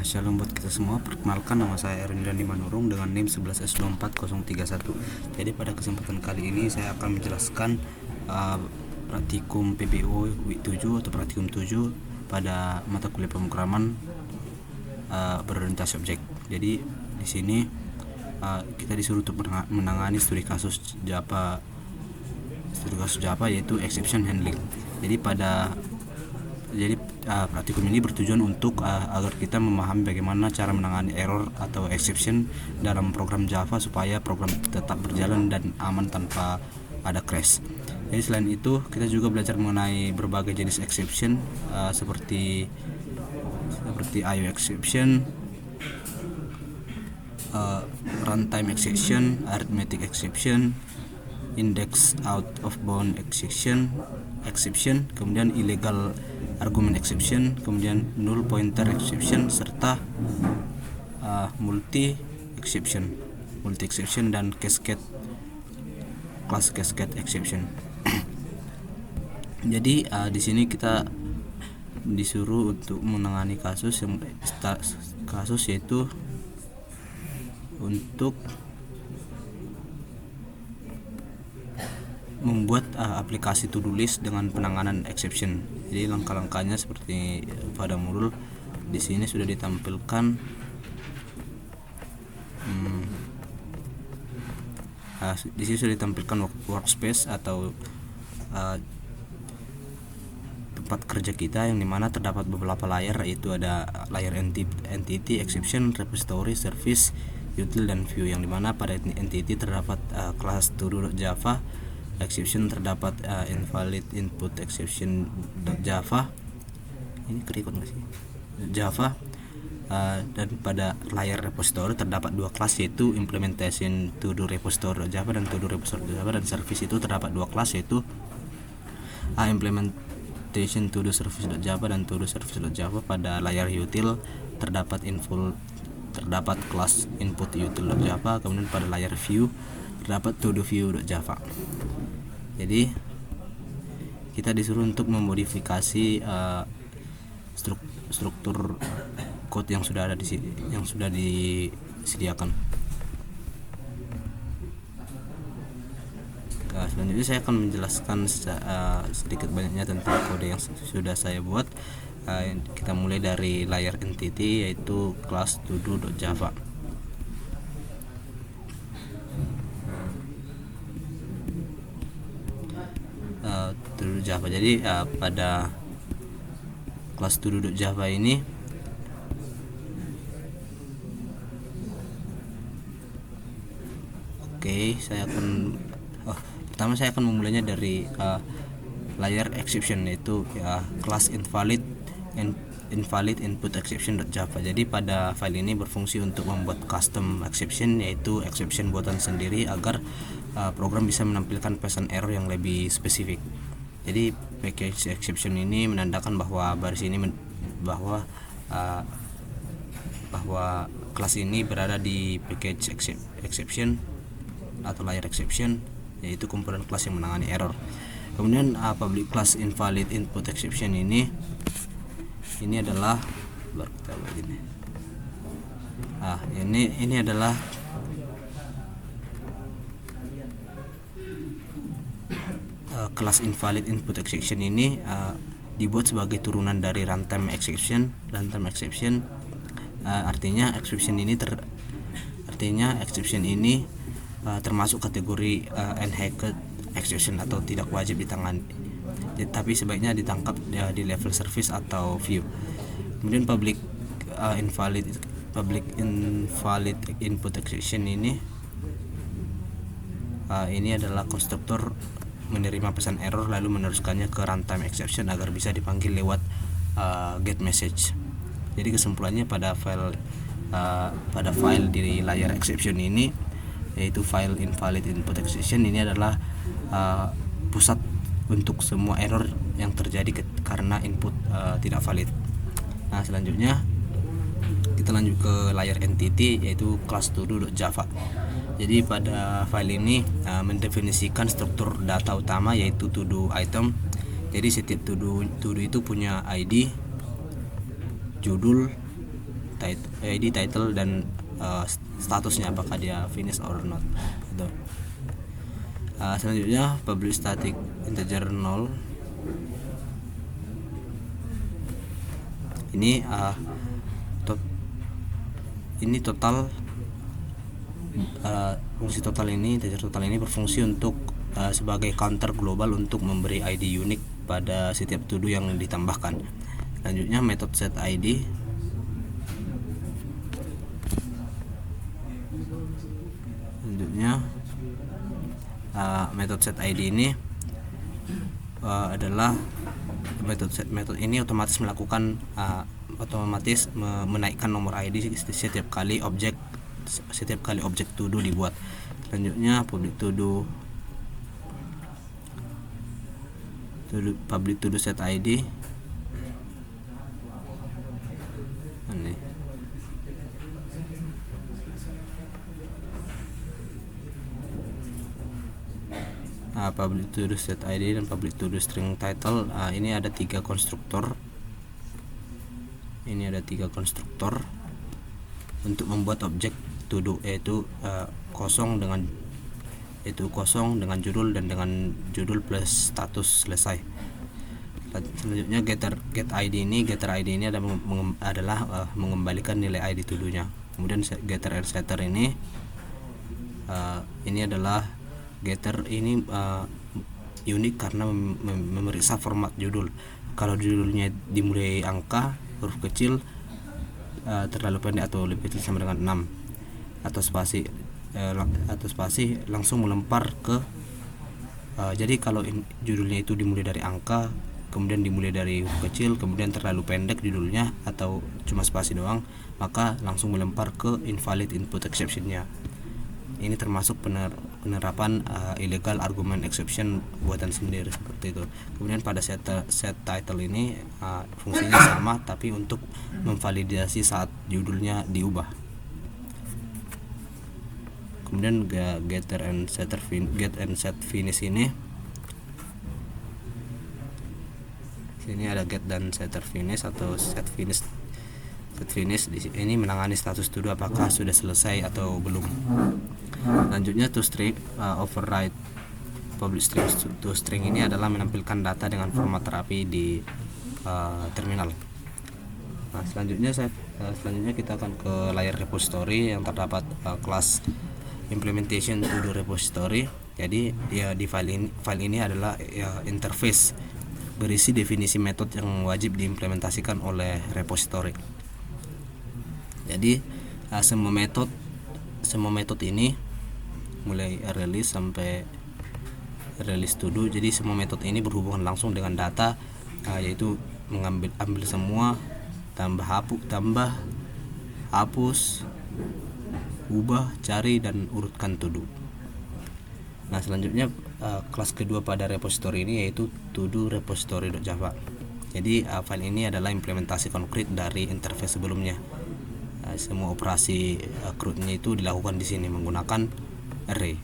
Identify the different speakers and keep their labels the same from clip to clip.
Speaker 1: Shalom buat kita semua. Perkenalkan, nama saya Erwin Dandi Manurung dengan NIM 11S24031. Jadi pada kesempatan kali ini saya akan menjelaskan praktikum PBO week 7 atau praktikum 7 pada mata kuliah pemrograman berorientasi objek. Jadi di sini kita disuruh untuk menangani studi kasus Java yaitu exception handling. Jadi praktikum ini bertujuan untuk agar kita memahami bagaimana cara menangani error atau exception dalam program Java supaya program tetap berjalan dan aman tanpa ada crash. Jadi selain itu kita juga belajar mengenai berbagai jenis exception seperti IO exception, runtime exception, arithmetic exception, index out of bound exception, kemudian illegal argument exception, kemudian null pointer exception, serta multi exception dan class cascade exception. Jadi di sini kita disuruh untuk menangani kasus yaitu untuk membuat aplikasi to-do list dengan penanganan exception. Jadi langkah-langkahnya seperti pada modul di sini sudah ditampilkan. Di sini sudah ditampilkan workspace atau tempat kerja kita, yang dimana terdapat beberapa layer, yaitu ada layer entity, exception, repository, service, util, dan view. Yang dimana pada entity terdapat kelas to-do.java, exception terdapat invalid input exception.java. Ini kerikut nggak sih? Java. Dan pada layer repository terdapat dua kelas, yaitu implementation to-do repository.java dan to-do repository.java, dan service itu terdapat dua kelas, yaitu implementation to-do service.java dan to-do service.java. Pada layer util terdapat kelas input util.java, kemudian pada layer view terdapat to-do view.java. Jadi kita disuruh untuk memodifikasi struktur code yang sudah ada di sini, yang sudah disediakan. Selanjutnya saya akan menjelaskan sedikit banyaknya tentang kode yang sudah saya buat. Kita mulai dari layer entity, yaitu class todo.java. Java. Jadi pada kelas todo.java ini pertama saya akan memulainya dari layer exception, yaitu kelas invalid input exception.java. Jadi pada file ini berfungsi untuk membuat custom exception, yaitu exception buatan sendiri agar program bisa menampilkan pesan error yang lebih spesifik. Jadi package exception ini menandakan bahwa baris ini bahwa kelas ini berada di package exception atau layer exception, yaitu komponen kelas yang menangani error. Kemudian public class invalid input exception ini adalah ini adalah kelas invalid input exception ini dibuat sebagai turunan dari runtime exception. Artinya exception ini termasuk kategori unhacked exception atau tidak wajib ditangani, tapi sebaiknya ditangkap di level service atau view. Kemudian public invalid input exception ini adalah konstruktor menerima pesan error lalu meneruskannya ke runtime exception agar bisa dipanggil lewat get message. Jadi kesimpulannya pada file di layer exception ini, yaitu file invalid input exception, ini adalah pusat untuk semua error yang terjadi karena input tidak valid. Nah, selanjutnya kita lanjut ke layer entity, yaitu class todo.java. Jadi pada file ini mendefinisikan struktur data utama, yaitu to-do item. Jadi setiap to-do itu punya ID, judul, title dan statusnya apakah dia finish or not gitu. Selanjutnya public static integer 0 ini ini total fungsi total ini, integer total ini berfungsi untuk sebagai counter global untuk memberi ID unik pada setiap to do yang ditambahkan. Selanjutnya method set ID. Selanjutnya method set ID ini adalah method ini otomatis melakukan menaikkan nomor ID setiap kali objek to do dibuat. Selanjutnya public to do set ID. Ini public to do set ID dan public to do string title. Ini ada 3 konstruktor. Ini ada 3 konstruktor untuk membuat objek to do, yaitu kosong dengan judul dan dengan judul plus status selesai. Selanjutnya getter ID ini adalah mengembalikan nilai ID to do-nya. Kemudian getter and setter ini adalah getter ini unik karena memeriksa format judul. Kalau judulnya dimulai angka huruf kecil, terlalu pendek atau lebih kecil sama dengan 6 atau spasi langsung melempar ke jadi kalau judulnya itu dimulai dari angka, kemudian dimulai dari huruf kecil, kemudian terlalu pendek judulnya atau cuma spasi doang, maka langsung melempar ke invalid input exception-nya. Ini termasuk penerapan illegal argument exception buatan sendiri seperti itu. Kemudian pada set title ini fungsinya sama tapi untuk memvalidasi saat judulnya diubah. Kemudian get and set finish ini. Sini ada get dan setter finish atau set finish. Ini menangani status to do apakah sudah selesai atau belum. Selanjutnya toString override public string. toString ini adalah menampilkan data dengan format terapi di terminal. Nah, selanjutnya kita akan ke layar repository yang terdapat kelas implementation to do repository. Jadi di file ini adalah interface berisi definisi metode yang wajib diimplementasikan oleh repository. Jadi semua metode ini mulai release sampai release to do, jadi semua metode ini berhubungan langsung dengan data, yaitu ambil semua, tambah, hapus, ubah, cari, dan urutkan to do. Nah, selanjutnya kelas kedua pada repository ini yaitu to do repository.java. Jadi file ini adalah implementasi konkret dari interface sebelumnya. Semua operasi CRUD-nya itu dilakukan di sini menggunakan array.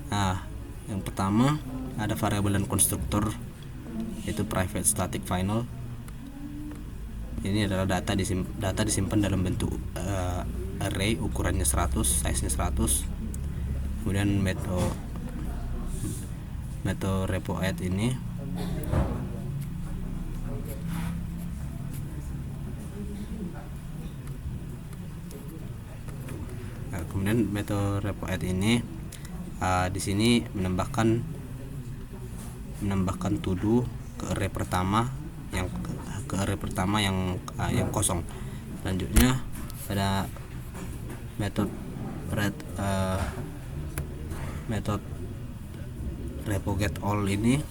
Speaker 1: Nah, yang pertama ada variabel dan konstruktor, yaitu private static final. Ini adalah data disimpan dalam bentuk array, ukurannya 100, size-nya 100. Kemudian metode repo add ini kemudian metode repo add ini di sini menambahkan to do ke array pertama yang kosong. Selanjutnya ada metode repo get all ini.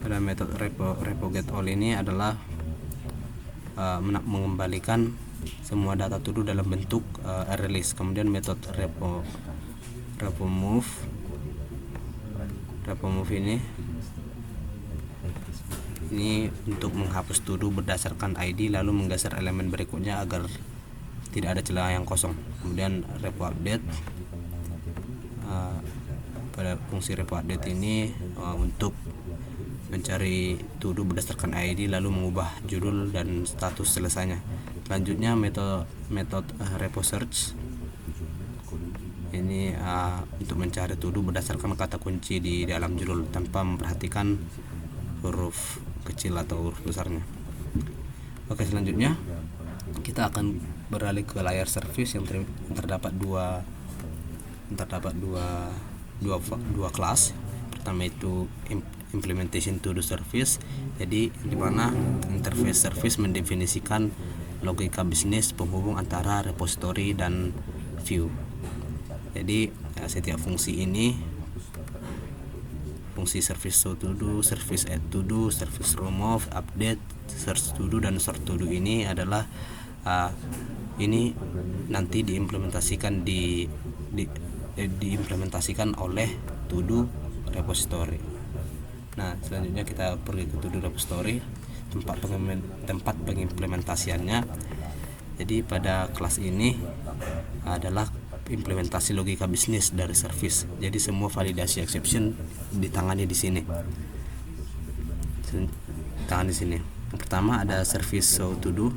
Speaker 1: Pada metode repo get all ini adalah mengembalikan semua data to do dalam bentuk release. Kemudian metode repo move ini untuk menghapus to do berdasarkan ID lalu menggeser elemen berikutnya agar tidak ada celah yang kosong. Kemudian repo update, pada fungsi repo update ini untuk mencari to do berdasarkan ID lalu mengubah judul dan status selesainya. Selanjutnya metode repo search. Ini untuk mencari to do berdasarkan kata kunci di dalam judul tanpa memperhatikan huruf kecil atau huruf besarnya. Oke, selanjutnya kita akan beralih ke layar service yang terdapat dua kelas. Pertama itu implementation to do service, jadi di mana interface service mendefinisikan logika bisnis penghubung antara repository dan view. Jadi setiap fungsi ini, fungsi service to do, service add to do, service remove, update, search to do, dan sort to do ini adalah ini nanti diimplementasikan diimplementasikan oleh to do repository. Nah, selanjutnya kita pergi ke to do repository, tempat pengimplementasiannya. Jadi pada kelas ini adalah implementasi logika bisnis dari service. Jadi semua validasi exception ditangani di sini. Yang pertama ada service show to do.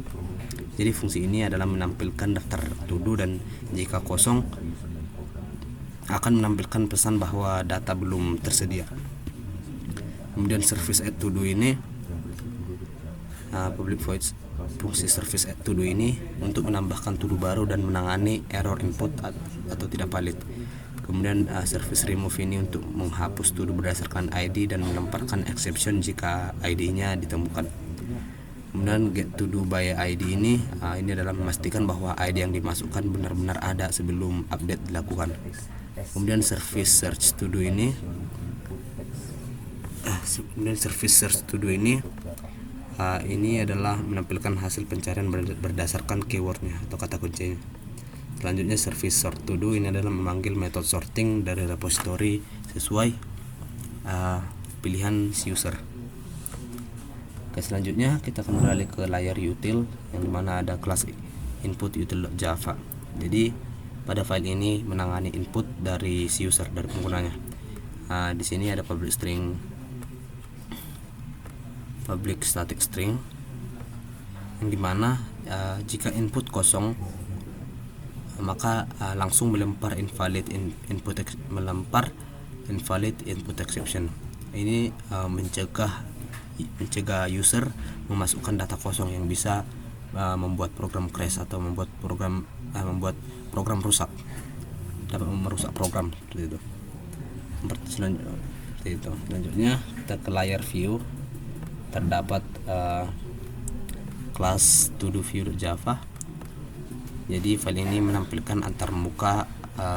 Speaker 1: Jadi fungsi ini adalah menampilkan daftar to do, dan jika kosong akan menampilkan pesan bahwa data belum tersedia. Kemudian service add to do ini public void. Fungsi service add to do ini untuk menambahkan to do baru dan menangani error input atau tidak valid. Kemudian service remove ini untuk menghapus to do berdasarkan ID dan melemparkan exception jika ID-nya ditemukan. Kemudian get to do by ID ini adalah memastikan bahwa ID yang dimasukkan benar-benar ada sebelum update dilakukan. Kemudian service search to do ini ini adalah menampilkan hasil pencarian berdasarkan keywordnya atau kata kuncinya. Selanjutnya service sort to do ini adalah memanggil metode sorting dari repository sesuai pilihan si user. Oke, selanjutnya kita akan beralih ke layar util, yang dimana ada kelas input util.java. Jadi pada file ini menangani input dari si user, dari penggunanya. Di sini ada public static string, yang dimana jika input kosong maka langsung melempar invalid input exception. Ini mencegah user memasukkan data kosong yang bisa membuat program crash atau membuat program rusak, dapat merusak program seperti itu. Selanjutnya kita ke layar view. Terdapat kelas to do view.java. Jadi file ini menampilkan antar muka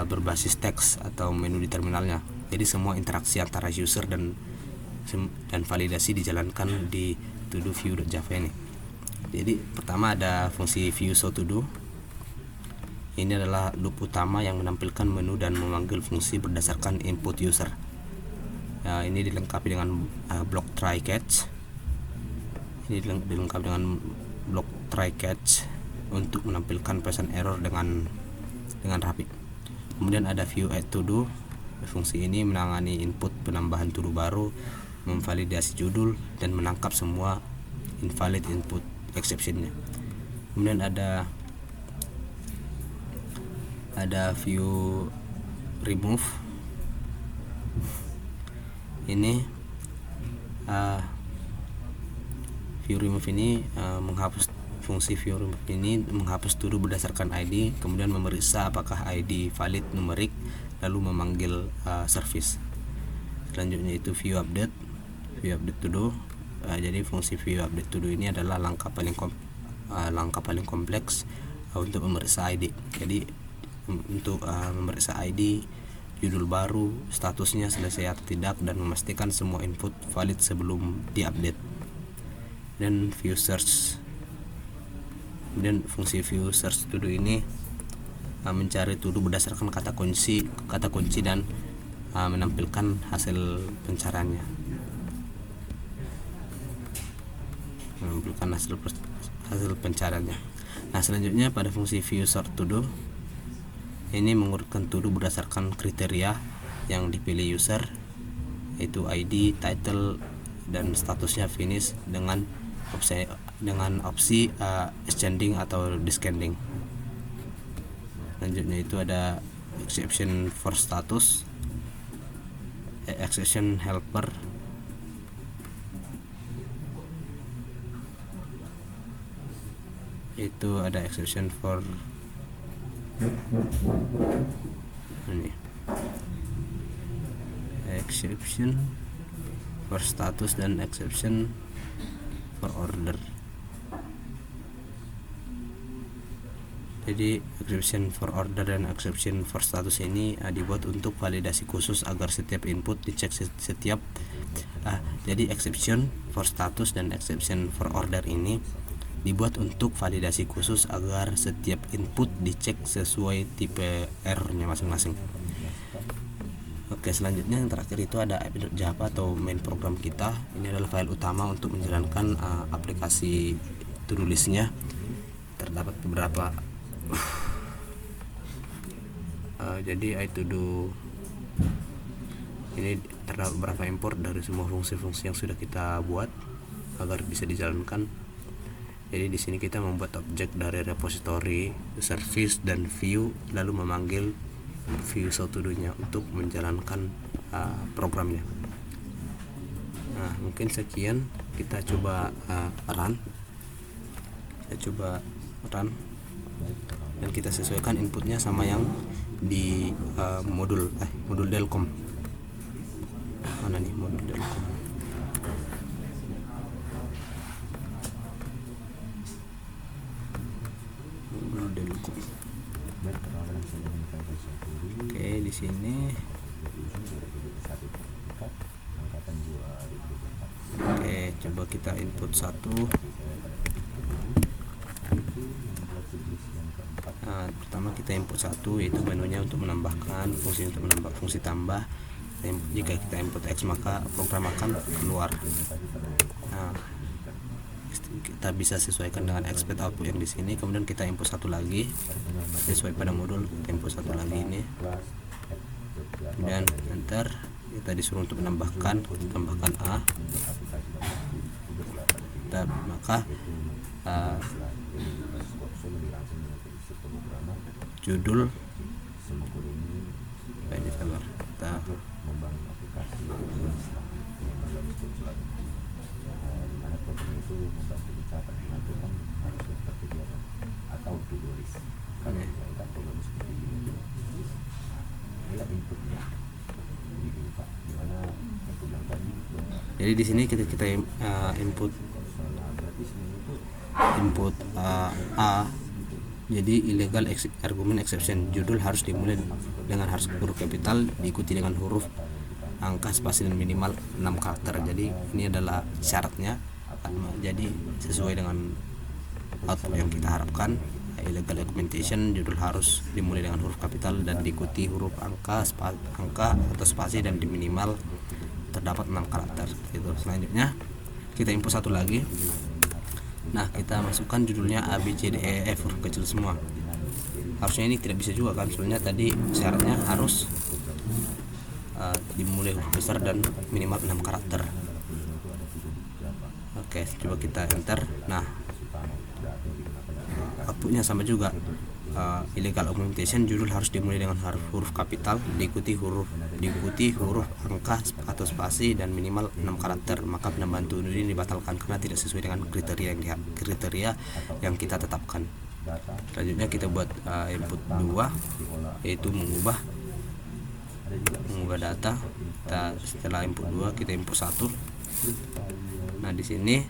Speaker 1: berbasis teks atau menu di terminalnya. Jadi semua interaksi antara user dan validasi dijalankan di to do view.java ini. Jadi pertama ada fungsi view show to do. Ini adalah loop utama yang menampilkan menu dan memanggil fungsi berdasarkan input user. Ini dilengkapi dengan block try catch. Untuk menampilkan pesan error dengan rapi. Kemudian ada view add to do. Fungsi ini menangani input penambahan to do baru, memvalidasi judul, dan menangkap semua invalid input exception-nya. Kemudian ada view remove. Ini view remove ini fungsi view remove ini menghapus to do berdasarkan ID, kemudian memeriksa apakah ID valid numerik, lalu memanggil service. Selanjutnya itu view update to do. Jadi fungsi view update to do ini adalah langkah paling kompleks untuk memeriksa ID. Jadi untuk memeriksa ID, judul baru, statusnya selesai atau tidak, dan memastikan semua input valid sebelum diupdate. Dan view search. Kemudian fungsi view search to do ini mencari to do berdasarkan kata kunci dan menampilkan hasil pencariannya. Nah, selanjutnya pada fungsi view sort to do ini mengurutkan to do berdasarkan kriteria yang dipilih user, yaitu ID, title, dan statusnya finish dengan opsi extending atau descending. Selanjutnya itu ada exception for status, exception helper, itu ada exception for ini, exception for status dan exception for order. Jadi exception for order dan exception for status ini dibuat untuk validasi khusus agar setiap input dicek setiap jadi exception for status dan exception for order ini dibuat untuk validasi khusus agar setiap input dicek sesuai tipe errornya masing-masing. Oke, selanjutnya yang terakhir itu ada app.java atau main program kita. Ini adalah file utama untuk menjalankan aplikasi to-do list-nya. Terdapat beberapa jadi iToDo ini terdapat beberapa import dari semua fungsi-fungsi yang sudah kita buat agar bisa dijalankan. Jadi di sini kita membuat objek dari repository, service dan view, lalu memanggil view iToDo-nya untuk menjalankan programnya. Nah, mungkin sekian, kita coba run. Dan kita sesuaikan inputnya sama yang di modul Delcom. Mana nih modul Delcom? Modul Delcom. Oke, di sini. Oke, coba kita input 1. Nah, pertama kita input 1, yaitu menunya untuk menambahkan fungsi fungsi tambah. Jika kita input X maka program akan keluar. Nah, kita bisa sesuaikan dengan expect output yang di sini. Kemudian kita input 1 lagi sesuai pada modul, kita input 1 lagi ini. Kemudian enter, kita disuruh untuk menambahkan, kita tambahkan A. Maka judul ini sabar, kita jadi di sini kita input A. Jadi illegal argument exception, judul harus dimulai dengan huruf kapital diikuti dengan huruf angka spasi dan minimal 6 karakter. Jadi ini adalah syaratnya. Jadi sesuai dengan output yang kita harapkan, illegal argumentation, judul harus dimulai dengan huruf kapital dan diikuti huruf angka atau spasi dan di minimal terdapat 6 karakter. Itu. Selanjutnya kita input 1 lagi. Nah, kita masukkan judulnya A, B, C, D, E, F, huruf kecil semua. Harusnya ini tidak bisa juga kan, soalnya tadi syaratnya harus dimulai huruf besar dan minimal 6 karakter. Oke, coba kita enter. Nah, outputnya sama juga. Illegal argumentation, judul harus dimulai dengan huruf kapital diikuti huruf angka atau spasi dan minimal 6 karakter. Maka penambahan to-do ini dibatalkan karena tidak sesuai dengan kriteria yang kita tetapkan. Selanjutnya kita buat input 2, yaitu mengubah data. Setelah input 2 kita input 1. Nah, di sini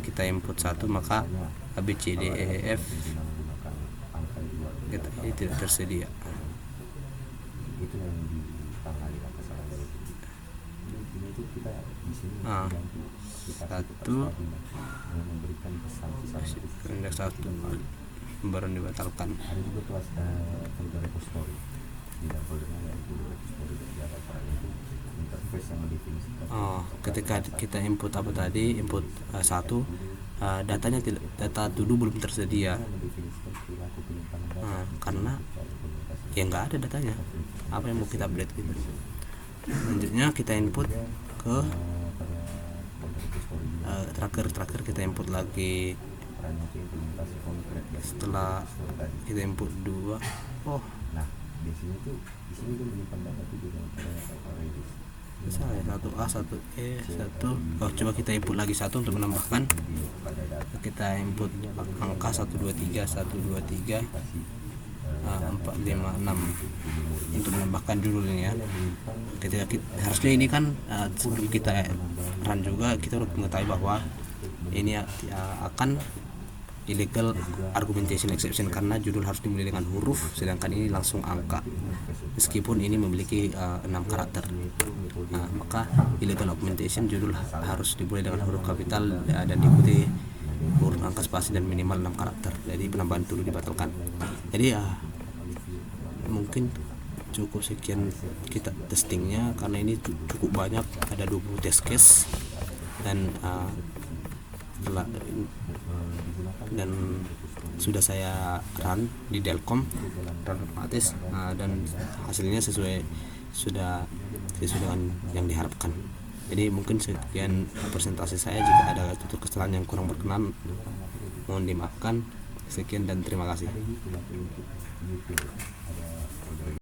Speaker 1: kita input 1 maka A, B, C, D, E, F ini tidak tersedia. Satu baru dibatalkan. Ketika kita input apa tadi, input 1, datanya data to-do belum tersedia. Karena ya nggak ada datanya. apa yang mau kita update gitu. Selanjutnya kita input ke terakhir kita input lagi. Setelah kita input 2, saya 1A 1E 1. Coba kita input lagi 1 untuk menambahkan. Kita input angka 123 123 4 5 6 untuk menambahkan judulnya ya. Ketika harusnya ini kan sebelum kita run juga kita harus mengetahui bahwa ini akan illegal argumentation exception karena judul harus dimulai dengan huruf, sedangkan ini langsung angka meskipun ini memiliki 6 karakter. Maka illegal argumentation judul harus dimulai dengan huruf kapital dan diikuti huruf angka spasi dan minimal 6 karakter. Jadi penambahan dulu dibatalkan. Jadi mungkin cukup sekian kita testingnya karena ini cukup banyak, ada 20 test case dan sudah saya run di Delcom dan otomatis dan hasilnya sesuai dengan yang diharapkan. Jadi mungkin sekian presentasi saya. Jika ada tutur kesalahan yang kurang berkenan mohon dimaafkan. Sekian dan terima kasih.